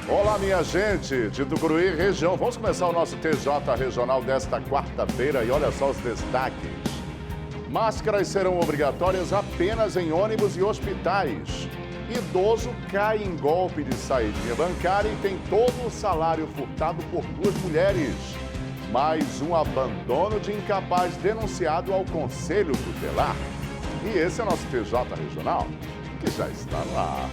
Olá, minha gente de Tucuruí, região. Vamos começar o nosso TJ Regional desta quarta-feira e olha só os destaques. Máscaras serão obrigatórias apenas em ônibus e hospitais. Idoso cai em golpe de saída bancária e tem todo o salário furtado por duas mulheres. Mais um abandono de incapaz denunciado ao Conselho Tutelar. E esse é o nosso TJ Regional, que já está no ar.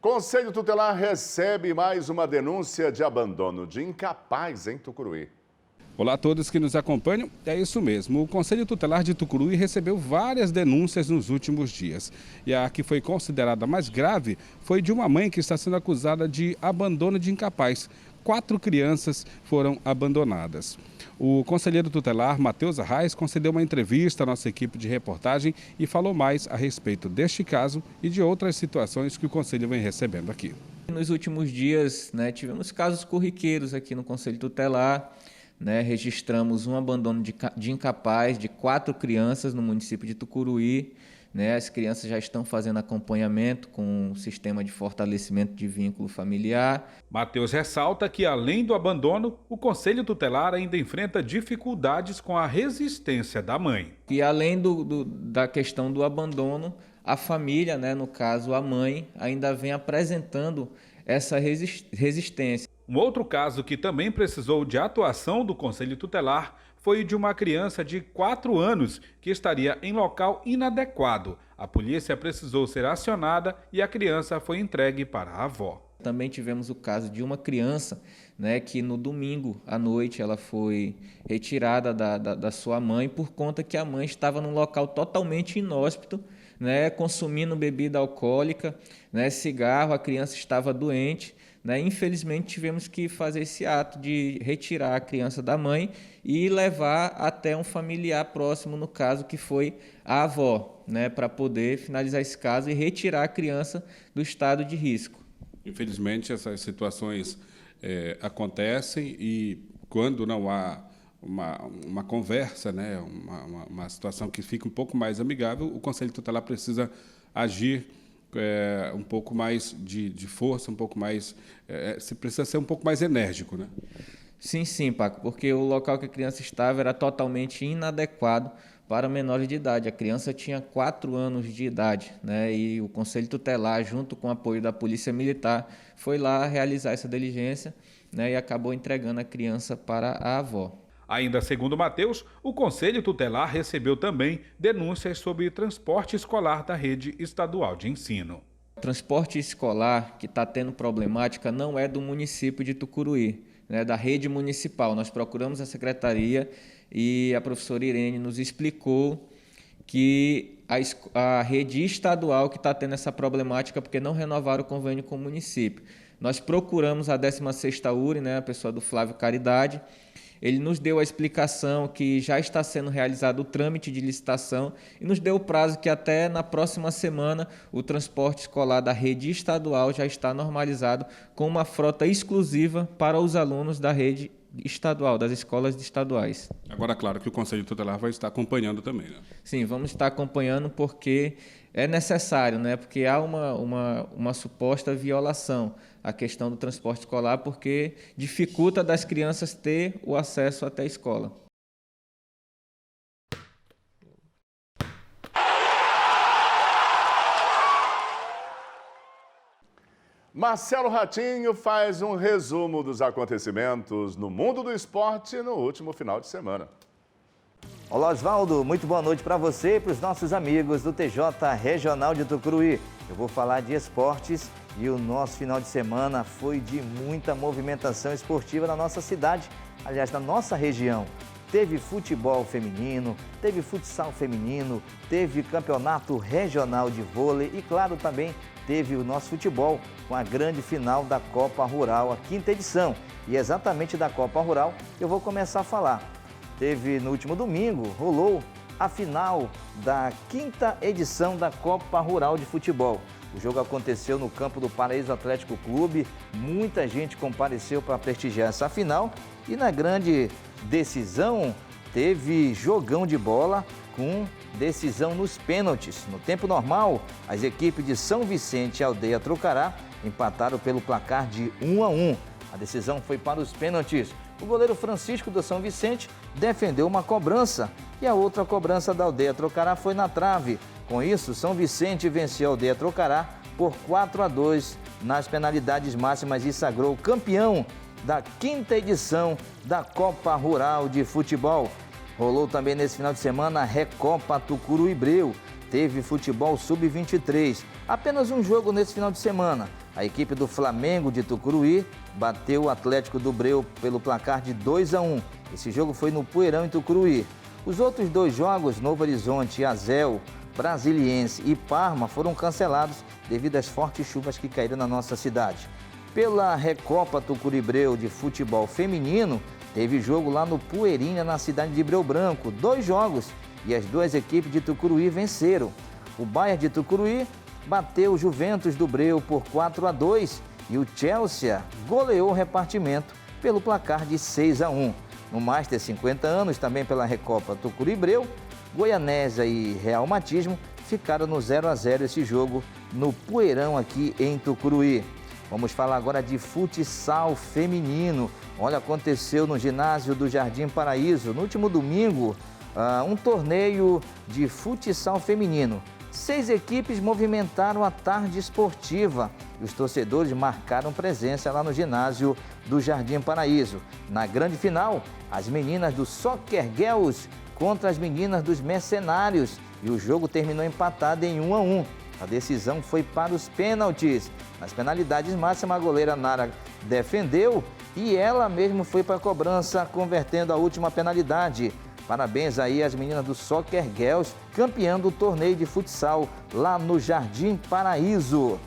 Conselho Tutelar recebe mais uma denúncia de abandono de incapaz em Tucuruí. Olá a todos que nos acompanham. É isso mesmo, o Conselho Tutelar de Tucuruí recebeu várias denúncias nos últimos dias. E a que foi considerada mais grave foi de uma mãe que está sendo acusada de abandono de incapaz. 4 crianças foram abandonadas. O conselheiro tutelar, Matheus Arraes, concedeu uma entrevista à nossa equipe de reportagem e falou mais a respeito deste caso e de outras situações que o conselho vem recebendo aqui. Nos últimos dias, tivemos casos corriqueiros aqui no Conselho Tutelar. Registramos um abandono de incapaz de 4 crianças no município de Tucuruí. As crianças já estão fazendo acompanhamento com o sistema de fortalecimento de vínculo familiar. Matheus ressalta que, além do abandono, o Conselho Tutelar ainda enfrenta dificuldades com a resistência da mãe. E além da questão do abandono, a família, no caso a mãe, ainda vem apresentando essa resistência. Um outro caso que também precisou de atuação do Conselho Tutelar foi de uma criança de 4 anos que estaria em local inadequado. A polícia precisou ser acionada e a criança foi entregue para a avó. Também tivemos o caso de uma criança, que no domingo à noite ela foi retirada da sua mãe por conta que a mãe estava num local totalmente inóspito, consumindo bebida alcoólica, cigarro, a criança estava doente. Infelizmente tivemos que fazer esse ato de retirar a criança da mãe e levar até um familiar próximo, no caso que foi a avó, para poder finalizar esse caso e retirar a criança do estado de risco. Infelizmente essas situações acontecem e quando não há uma conversa, uma situação que fica um pouco mais amigável, o Conselho Tutelar precisa agir um pouco mais de força, um pouco mais, precisa ser um pouco mais enérgico, né? Sim, Paco, porque o local que a criança estava era totalmente inadequado para menores de idade. A criança tinha 4 anos de idade, e o Conselho Tutelar, junto com o apoio da Polícia Militar, foi lá realizar essa diligência, e acabou entregando a criança para a avó. Ainda segundo Matheus, o Conselho Tutelar recebeu também denúncias sobre transporte escolar da rede estadual de ensino. O transporte escolar que está tendo problemática não é do município de Tucuruí, da rede municipal. Nós procuramos a secretaria e a professora Irene nos explicou que a rede estadual que está tendo essa problemática porque não renovaram o convênio com o município. Nós procuramos a 16ª URI, a pessoa do Flávio Caridade. Ele nos deu a explicação que já está sendo realizado o trâmite de licitação e nos deu o prazo que até na próxima semana o transporte escolar da rede estadual já está normalizado com uma frota exclusiva para os alunos da rede estadual, das escolas estaduais. Agora, claro que o Conselho Tutelar vai estar acompanhando também, né? Sim, vamos estar acompanhando porque é necessário, porque há uma suposta violação à questão do transporte escolar, porque dificulta das crianças ter o acesso até a escola. Marcelo Ratinho faz um resumo dos acontecimentos no mundo do esporte no último final de semana. Olá, Osvaldo. Muito boa noite para você e para os nossos amigos do TJ Regional de Tucuruí. Eu vou falar de esportes e o nosso final de semana foi de muita movimentação esportiva na nossa cidade, aliás, na nossa região. Teve futebol feminino, teve futsal feminino, teve campeonato regional de vôlei e, claro, também teve o nosso futebol com a grande final da Copa Rural, a 5ª edição. E exatamente da Copa Rural eu vou começar a falar. Teve no último domingo, rolou a final da 5ª edição da Copa Rural de Futebol. O jogo aconteceu no campo do Paraíso Atlético Clube, muita gente compareceu para prestigiar essa final E na grande decisão, teve jogão de bola com decisão nos pênaltis. No tempo normal, as equipes de São Vicente e Aldeia Trocará empataram pelo placar de 1-1. A decisão foi para os pênaltis. O goleiro Francisco do São Vicente defendeu uma cobrança e a outra cobrança da Aldeia Trocará foi na trave. Com isso, São Vicente venceu a Aldeia Trocará por 4-2 nas penalidades máximas e sagrou campeão da 5ª edição da Copa Rural de Futebol. Rolou também nesse final de semana a Recopa Tucuruí Breu. Teve futebol sub-23. Apenas um jogo nesse final de semana. A equipe do Flamengo de Tucuruí bateu o Atlético do Breu pelo placar de 2-1. Esse jogo foi no Poeirão, em Tucuruí. Os outros 2 jogos, Novo Horizonte e Azel, Brasiliense e Parma, foram cancelados devido às fortes chuvas que caíram na nossa cidade. Pela Recopa Tucuruí Breu de futebol feminino, teve jogo lá no Poeirinha, na cidade de Breu Branco. 2 jogos e as 2 equipes de Tucuruí venceram. O Bayern de Tucuruí bateu o Juventus do Breu por 4-2 e o Chelsea goleou o repartimento pelo placar de 6-1. No Master 50 anos, também pela Recopa Tucuruí Breu, Goianésia e Real Matismo ficaram no 0-0 esse jogo no Poeirão aqui em Tucuruí. Vamos falar agora de futsal feminino. Olha, aconteceu no ginásio do Jardim Paraíso, no último domingo, um torneio de futsal feminino. 6 equipes movimentaram a tarde esportiva e os torcedores marcaram presença lá no ginásio do Jardim Paraíso. Na grande final, as meninas do Soccer Girls contra as meninas dos Mercenários e o jogo terminou empatado em 1-1. A decisão foi para os pênaltis. Nas penalidades máximas, a goleira Nara defendeu e ela mesma foi para a cobrança, convertendo a última penalidade. Parabéns aí às meninas do Soccer Girls, campeã do torneio de futsal lá no Jardim Paraíso.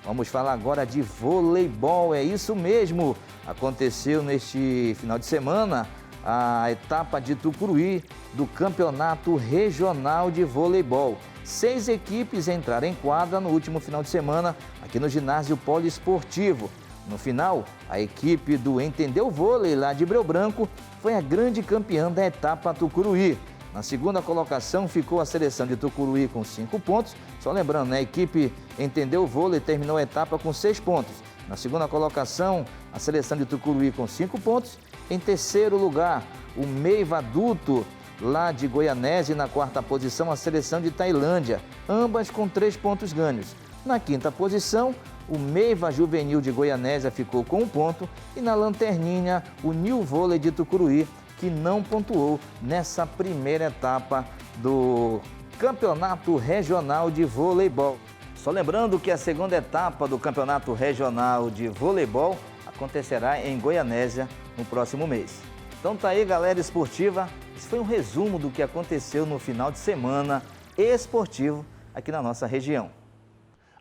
Vamos falar agora de voleibol, é isso mesmo. Aconteceu neste final de semana a etapa de Tucuruí do Campeonato Regional de Voleibol. 6 equipes entraram em quadra no último final de semana aqui no ginásio poliesportivo. No final, a equipe do Entendeu Vôlei lá de Breu Branco foi a grande campeã da etapa Tucuruí. Na segunda colocação ficou a seleção de Tucuruí com 5 pontos. Só lembrando, né, a equipe Entendeu Vôlei terminou a etapa com 6 pontos. Na segunda colocação, a seleção de Tucuruí com 5 pontos. Em terceiro lugar, o Meiva Adulto lá de Goianésia. E na 4ª posição, a seleção de Tailândia, ambas com 3 pontos ganhos. Na 5ª posição, o Meiva Juvenil de Goianésia ficou com 1 ponto e na lanterninha o New Vôlei de Tucuruí, que não pontuou nessa primeira etapa do Campeonato Regional de Voleibol. Só lembrando que a segunda etapa do Campeonato Regional de Voleibol acontecerá em Goianésia no próximo mês. Então tá aí, galera esportiva, esse foi um resumo do que aconteceu no final de semana esportivo aqui na nossa região.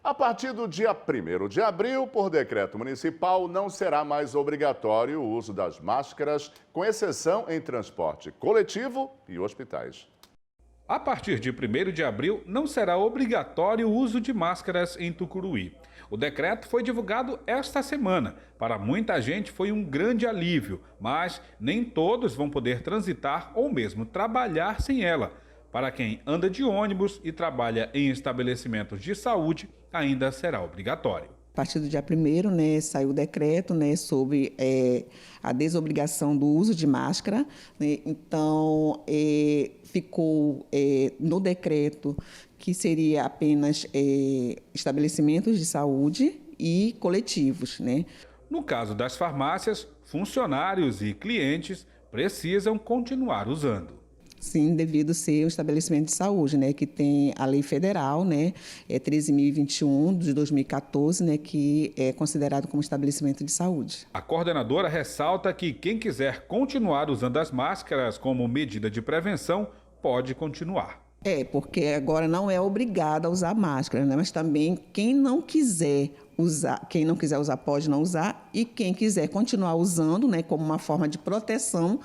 A partir do dia 1º de abril, por decreto municipal, não será mais obrigatório o uso das máscaras, com exceção em transporte coletivo e hospitais. A partir de 1º de abril, não será obrigatório o uso de máscaras em Tucuruí. O decreto foi divulgado esta semana. Para muita gente foi um grande alívio, mas nem todos vão poder transitar ou mesmo trabalhar sem ela. Para quem anda de ônibus e trabalha em estabelecimentos de saúde, ainda será obrigatório. A partir do dia 1º, né, saiu o decreto, né, sobre a desobrigação do uso de máscara, né. Então, ficou no decreto que seria apenas estabelecimentos de saúde e coletivos, né. No caso das farmácias, funcionários e clientes precisam continuar usando. Sim, devido ser um estabelecimento de saúde, né, que tem a lei federal, né, 13.021 de 2014, né, que é considerado como estabelecimento de saúde. A coordenadora ressalta que quem quiser continuar usando as máscaras como medida de prevenção pode continuar. Porque agora não é obrigado a usar máscara, né, mas também quem não quiser usar pode não usar e quem quiser continuar usando, né, como uma forma de proteção,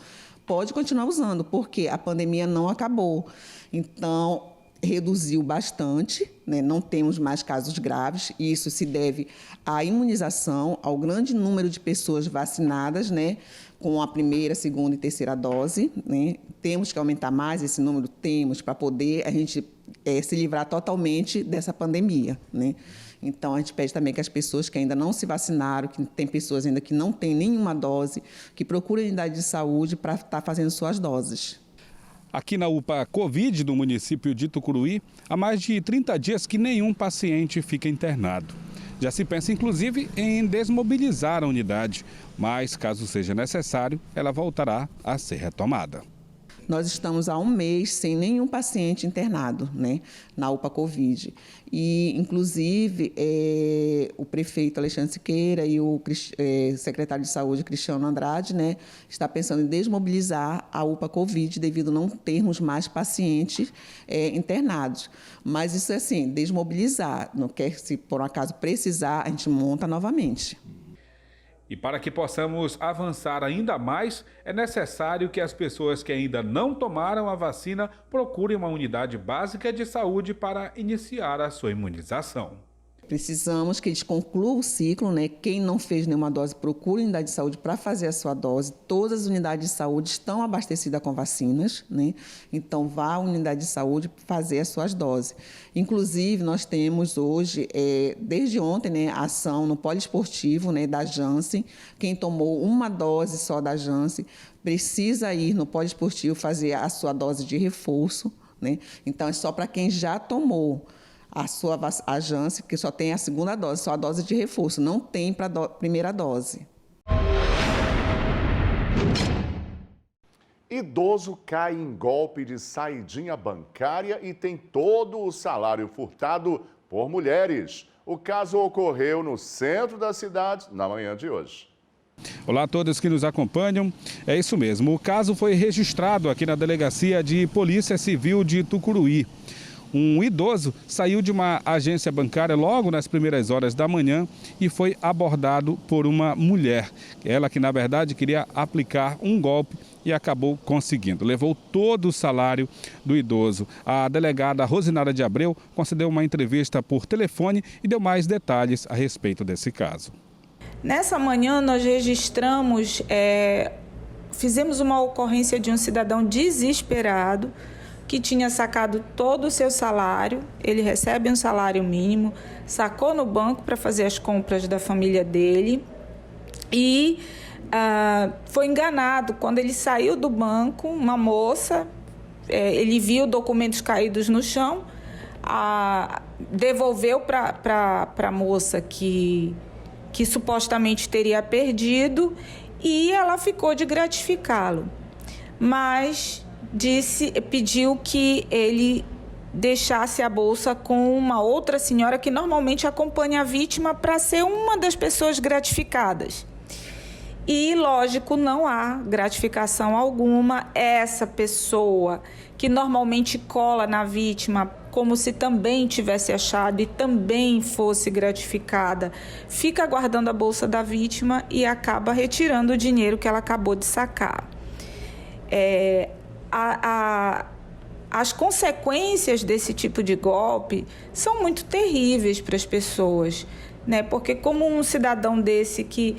pode continuar usando, porque a pandemia não acabou. Então, reduziu bastante, né? Não temos mais casos graves, e isso se deve à imunização, ao grande número de pessoas vacinadas, né? Com a primeira, segunda e terceira dose, né? Temos que aumentar mais esse número, para poder a gente se livrar totalmente dessa pandemia, né? Então, a gente pede também que as pessoas que ainda não se vacinaram, que tem pessoas ainda que não têm nenhuma dose, que procurem a unidade de saúde para estar fazendo suas doses. Aqui na UPA Covid do município de Tucuruí, há mais de 30 dias que nenhum paciente fica internado. Já se pensa, inclusive, em desmobilizar a unidade, mas, caso seja necessário, ela voltará a ser retomada. Nós estamos há um mês sem nenhum paciente internado, né, na UPA Covid. E, inclusive, o prefeito Alexandre Siqueira e o secretário de Saúde, Cristiano Andrade, né, está pensando em desmobilizar a UPA Covid devido a não termos mais pacientes internados. Mas isso é assim, desmobilizar. Não quer, se por um acaso precisar, a gente monta novamente. E para que possamos avançar ainda mais, é necessário que as pessoas que ainda não tomaram a vacina procurem uma unidade básica de saúde para iniciar a sua imunização. Precisamos que eles concluam o ciclo, né? Quem não fez nenhuma dose, procure a unidade de saúde para fazer a sua dose. Todas as unidades de saúde estão abastecidas com vacinas, né? Então, vá à unidade de saúde fazer as suas doses. Inclusive, nós temos hoje, desde ontem, né, a ação no poliesportivo, né, da Janssen. Quem tomou uma dose só da Janssen precisa ir no poliesportivo fazer a sua dose de reforço, né? Então, é só para quem já tomou a Janssen, que só tem a segunda dose, só a dose de reforço, não tem para a primeira dose. Idoso cai em golpe de saidinha bancária e tem todo o salário furtado por mulheres. O caso ocorreu no centro da cidade na manhã de hoje. Olá a todos que nos acompanham. É isso mesmo, o caso foi registrado aqui na Delegacia de Polícia Civil de Tucuruí. Um idoso saiu de uma agência bancária logo nas primeiras horas da manhã e foi abordado por uma mulher. Ela que, na verdade, queria aplicar um golpe e acabou conseguindo. Levou todo o salário do idoso. A delegada Rosinara de Abreu concedeu uma entrevista por telefone e deu mais detalhes a respeito desse caso. Nessa manhã nós registramos, fizemos uma ocorrência de um cidadão desesperado que tinha sacado todo o seu salário, ele recebe um salário mínimo, sacou no banco para fazer as compras da família dele e foi enganado. Quando ele saiu do banco, uma moça, ele viu documentos caídos no chão, devolveu para a moça que supostamente teria perdido e ela ficou de gratificá-lo, mas pediu que ele deixasse a bolsa com uma outra senhora que normalmente acompanha a vítima para ser uma das pessoas gratificadas. E, lógico, não há gratificação alguma. Essa pessoa que normalmente cola na vítima como se também tivesse achado e também fosse gratificada, fica guardando a bolsa da vítima e acaba retirando o dinheiro que ela acabou de sacar. As consequências desse tipo de golpe são muito terríveis para as pessoas, né? Porque como um cidadão desse que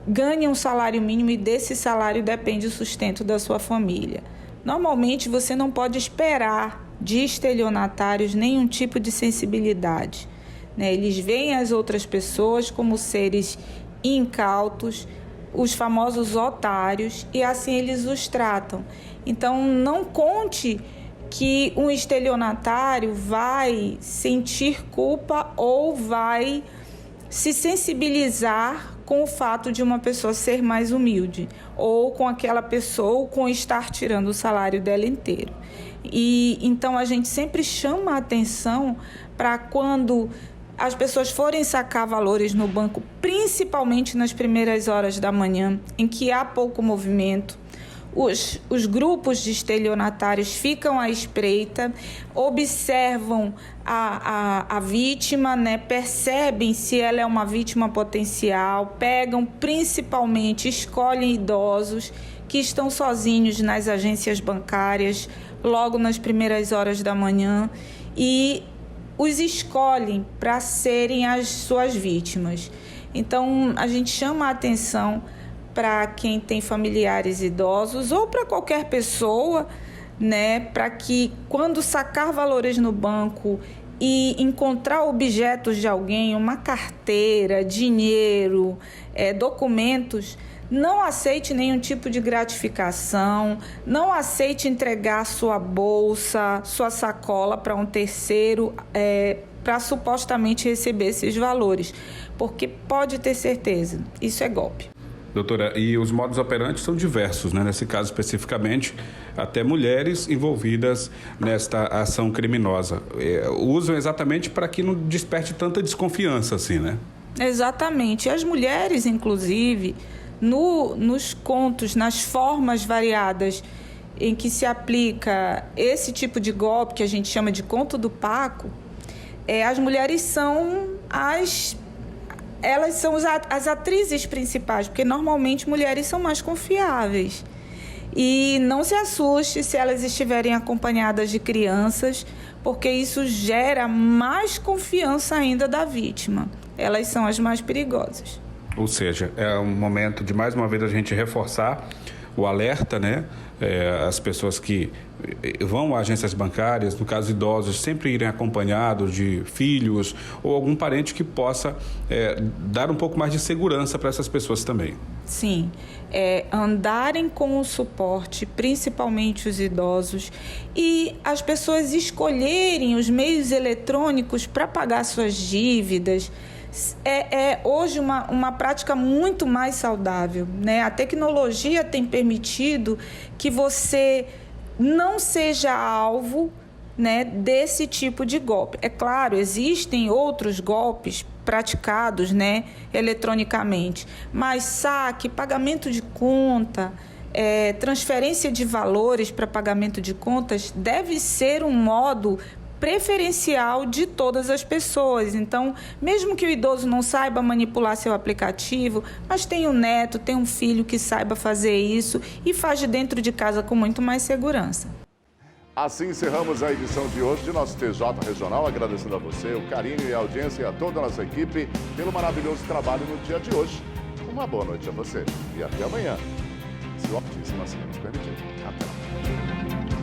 ganha um salário mínimo e desse salário depende o sustento da sua família, normalmente você não pode esperar de estelionatários nenhum tipo de sensibilidade, né? Eles veem as outras pessoas como seres incautos, os famosos otários, e assim eles os tratam. Então, não conte que um estelionatário vai sentir culpa ou vai se sensibilizar com o fato de uma pessoa ser mais humilde, ou com aquela pessoa, ou com estar tirando o salário dela inteiro. E então a gente sempre chama a atenção para quando as pessoas forem sacar valores no banco, principalmente nas primeiras horas da manhã, em que há pouco movimento. Os grupos de estelionatários ficam à espreita, observam a vítima, né? Percebem se ela é uma vítima potencial, pegam principalmente, escolhem idosos que estão sozinhos nas agências bancárias, logo nas primeiras horas da manhã, e os escolhem para serem as suas vítimas. Então, a gente chama a atenção para quem tem familiares idosos ou para qualquer pessoa, né, para que quando sacar valores no banco e encontrar objetos de alguém, uma carteira, dinheiro, documentos, não aceite nenhum tipo de gratificação, não aceite entregar sua bolsa, sua sacola para um terceiro para supostamente receber esses valores, porque pode ter certeza, isso é golpe. Doutora, e os modus operandi são diversos, né? Nesse caso especificamente, até mulheres envolvidas nesta ação criminosa. Usam exatamente para que não desperte tanta desconfiança assim, né? Exatamente. As mulheres, inclusive, nos contos, nas formas variadas em que se aplica esse tipo de golpe, que a gente chama de conto do Paco, as mulheres são as atrizes principais, porque normalmente mulheres são mais confiáveis. E não se assuste se elas estiverem acompanhadas de crianças, porque isso gera mais confiança ainda da vítima. Elas são as mais perigosas. Ou seja, é um momento de, mais uma vez, a gente reforçar o alerta, né? As pessoas que vão a agências bancárias, no caso idosos, sempre irem acompanhados de filhos ou algum parente que possa dar um pouco mais de segurança para essas pessoas também. Sim, andarem com o suporte, principalmente os idosos, e as pessoas escolherem os meios eletrônicos para pagar suas dívidas. Hoje uma prática muito mais saudável, né? A tecnologia tem permitido que você não seja alvo, né, desse tipo de golpe. É claro, existem outros golpes praticados, né, eletronicamente, mas saque, pagamento de conta, transferência de valores para pagamento de contas deve ser um modo preferencial de todas as pessoas. Então, mesmo que o idoso não saiba manipular seu aplicativo, mas tem um neto, tem um filho que saiba fazer isso e faz de dentro de casa com muito mais segurança. Assim encerramos a edição de hoje de nosso TJ Regional, agradecendo a você, o carinho e a audiência e a toda a nossa equipe pelo maravilhoso trabalho no dia de hoje. Uma boa noite a você e até amanhã, se o Altíssimo assim nos permitir. Até lá.